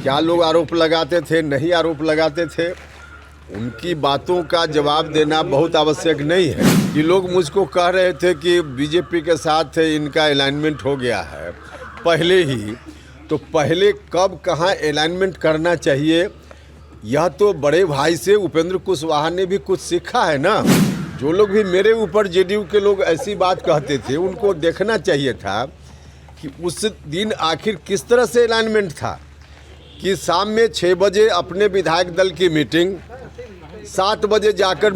क्या लोग आरोप लगाते थे, नहीं आरोप लगाते थे, उनकी बातों का जवाब देना बहुत आवश्यक नहीं है। ये लोग मुझको कह रहे थे कि बीजेपी के साथ इनका अलाइनमेंट हो गया है पहले ही, तो पहले कब कहाँ अलाइनमेंट करना चाहिए, यह तो बड़े भाई से उपेंद्र कुशवाहा ने भी कुछ सीखा है ना। जो लोग भी मेरे ऊपर जेडीयू के लोग ऐसी बात कहते थे, उनको देखना चाहिए था कि उस दिन आखिर किस तरह से अलाइनमेंट था कि शाम में 6 बजे अपने विधायक दल की मीटिंग, 7 बजे जाकर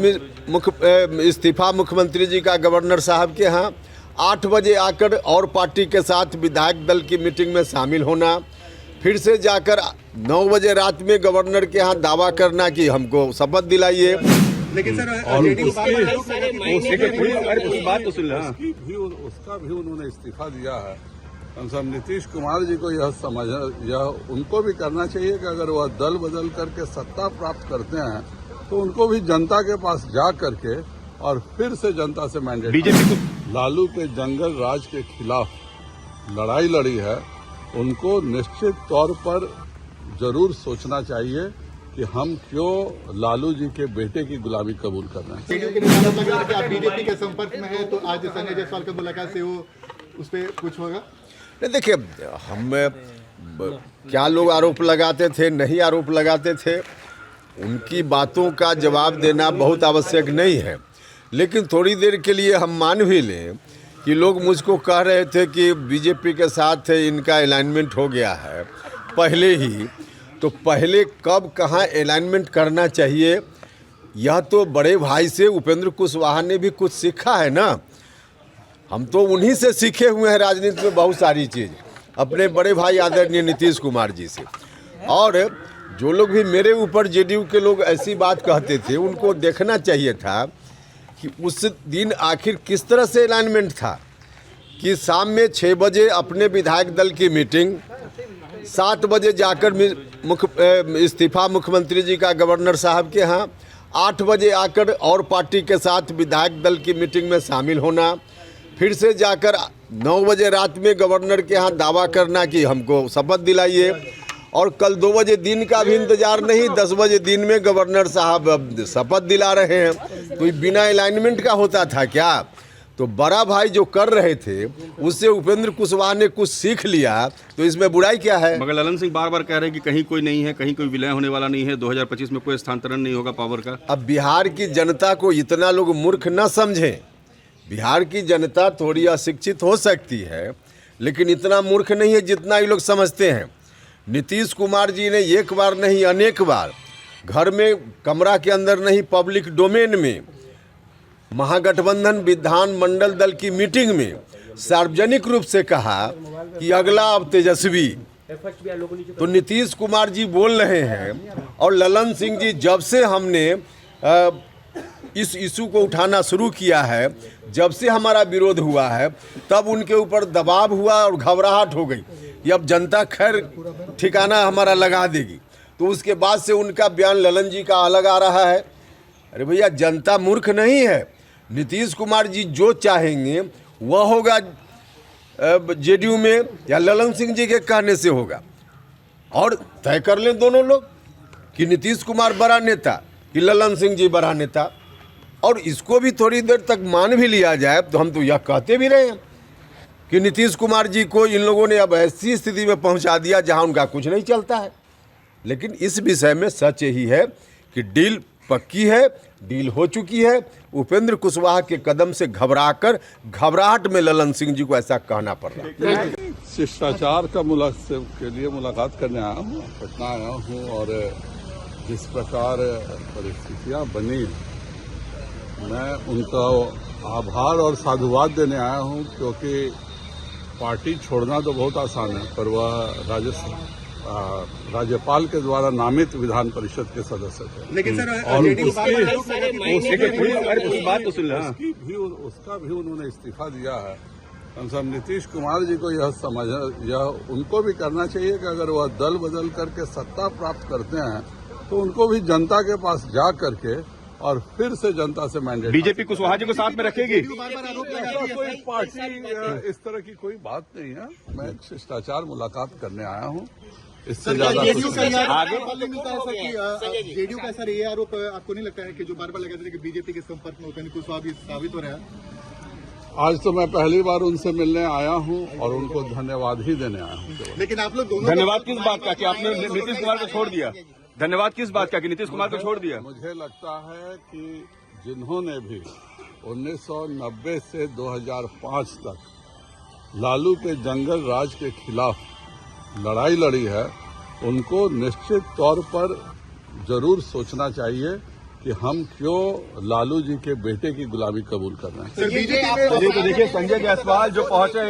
इस्तीफा मुख्यमंत्री जी का गवर्नर साहब के यहाँ, 8 बजे आकर और पार्टी के साथ विधायक दल की मीटिंग में शामिल होना, फिर से जाकर 9 बजे रात में गवर्नर के यहाँ दावा करना कि हमको शपथ दिलाइए। लेकिन सर उसका भी उन्होंने इस्तीफा दिया है। कम से कम नीतीश कुमार जी को यह उनको भी करना चाहिए कि अगर वह दल बदल करके सत्ता प्राप्त करते हैं तो उनको भी जनता के पास जा करके और फिर से जनता से मैंडेट, बीजेपी को लालू के जंगल राज के खिलाफ लड़ाई लड़ी है, उनको निश्चित तौर पर जरूर सोचना चाहिए कि हम क्यों लालू जी के बेटे की गुलामी कबूल कर रहे हैं। आप बीजेपी के संपर्क में है, तो आज संजय जायसवाल की मुलाकात से वो उस पर कुछ होगा? नहीं, देखिए, हम क्या लोग आरोप लगाते थे, नहीं आरोप लगाते थे, उनकी बातों का जवाब देना बहुत आवश्यक नहीं है। लेकिन थोड़ी देर के लिए हम मान भी लें कि लोग मुझको कह रहे थे कि बीजेपी के साथ इनका अलाइनमेंट हो गया है पहले ही, तो पहले कब कहाँ अलाइनमेंट करना चाहिए, यह तो बड़े भाई से उपेंद्र कुशवाहा ने भी कुछ सीखा है ना। हम तो उन्हीं से सीखे हुए हैं राजनीति में बहुत सारी चीज़, अपने बड़े भाई आदरणीय नीतीश कुमार जी से। और जो लोग भी मेरे ऊपर जेडीयू के लोग ऐसी बात कहते थे, उनको देखना चाहिए था कि उस दिन आखिर किस तरह से अलाइनमेंट था कि शाम में 6 बजे अपने विधायक दल की मीटिंग, 7 बजे जाकर इस्तीफा मुख्यमंत्री जी का गवर्नर साहब के यहाँ, 8 बजे आकर और पार्टी के साथ विधायक दल की मीटिंग में शामिल होना, फिर से जाकर 9 बजे रात में गवर्नर के यहाँ दावा करना कि हमको शपथ दिलाइए। और कल 2 बजे दिन का भी इंतजार नहीं, 10 बजे दिन में गवर्नर साहब शपथ दिला रहे हैं। तो बिना अलाइनमेंट का होता था क्या? तो बड़ा भाई जो कर रहे थे उससे उपेंद्र कुशवाहा ने कुछ सीख लिया, तो इसमें बुराई क्या है? मगर ललन सिंह बार बार कह रहे हैं कि कहीं कोई नहीं है, कहीं कोई विलय होने वाला नहीं है, 2025 में कोई स्थानांतरण नहीं होगा पावर का। अब बिहार की जनता को इतना लोग मूर्ख न समझें। बिहार की जनता थोड़ी अशिक्षित हो सकती है, लेकिन इतना मूर्ख नहीं है जितना ये लोग समझते हैं। नीतीश कुमार जी ने एक बार नहीं अनेक बार घर में, कमरा के अंदर नहीं, पब्लिक डोमेन में, महागठबंधन विधानमंडल दल की मीटिंग में सार्वजनिक रूप से कहा कि अगला अब तेजस्वी। तो नीतीश कुमार जी बोल रहे हैं, और ललन सिंह जी, जब से हमने इस इशू को उठाना शुरू किया है, जब से हमारा विरोध हुआ है, तब उनके ऊपर दबाव हुआ और घबराहट हो गई कि अब जनता खैर ठिकाना हमारा लगा देगी। तो उसके बाद से उनका बयान ललन जी का अलग आ रहा है। अरे भैया, जनता मूर्ख नहीं है। नीतीश कुमार जी जो चाहेंगे वह होगा जेडीयू में, या ललन सिंह जी के कहने से होगा। और तय कर लें दोनों लोग कि नीतीश कुमार बड़ा नेता कि ललन सिंह जी बड़ा नेता। और इसको भी थोड़ी देर तक मान भी लिया जाए, तो हम तो यह कहते भी रहे हैं कि नीतीश कुमार जी को इन लोगों ने अब ऐसी स्थिति में पहुंचा दिया जहां उनका कुछ नहीं चलता है। लेकिन इस विषय में सच यही है कि डील पक्की है, डील हो चुकी है। उपेंद्र कुशवाहा के कदम से घबराहट में ललन सिंह जी को ऐसा कहना पड़ रहा है। शिष्टाचार का के लिए मुलाकात करने आया हूँ, पटना आया हूँ, और जिस प्रकार परिस्थितियाँ बनी, मैं उनका आभार और साधुवाद देने आया हूँ, क्योंकि पार्टी छोड़ना तो बहुत आसान है, पर वह राज्यपाल के द्वारा नामित विधान परिषद के सदस्य थे। लेकिन सर, और उसका भी उन्होंने इस्तीफा दिया है। कम से कम नीतीश कुमार जी को यह उनको भी करना चाहिए कि अगर वह दल बदल करके सत्ता प्राप्त करते हैं तो उनको भी जनता के पास जा करके और फिर से जनता से मैंडेट, बीजेपी कुशवाहा जी को साथ में रखेगी। कोई पार्टी इस तरह की कोई बात नहीं है। मैं एक शिष्टाचार मुलाकात करने आया हूँ, इससे ज्यादा जेडीयू कुछ का नहीं। आगे मिलता है सर कि जेडीयू का सर ये आरोप आपको नहीं लगता है कि जो बार बार लगाते थे कि बीजेपी के संपर्क में उपेंद्र कुशवाहा भी साबित हो रहा है? आज तो मैं पहली बार उनसे मिलने आया हूं और उनको धन्यवाद ही देने आया हूं। लेकिन आप लोग दोनों धन्यवाद किस बात का कि आपने नीतीश कुमार को छोड़ दिया? धन्यवाद किस बात का कि नीतीश कुमार को छोड़ दिया? मुझे लगता है कि जिन्होंने भी 1990 से 2005 तक लालू के जंगल राज के खिलाफ लड़ाई लड़ी है, उनको निश्चित तौर पर जरूर सोचना चाहिए कि हम क्यों लालू जी के बेटे की गुलामी कबूल कर रहे हैं। सर बीजेपी में देखिए संजय जायसवाल जो पहुंचे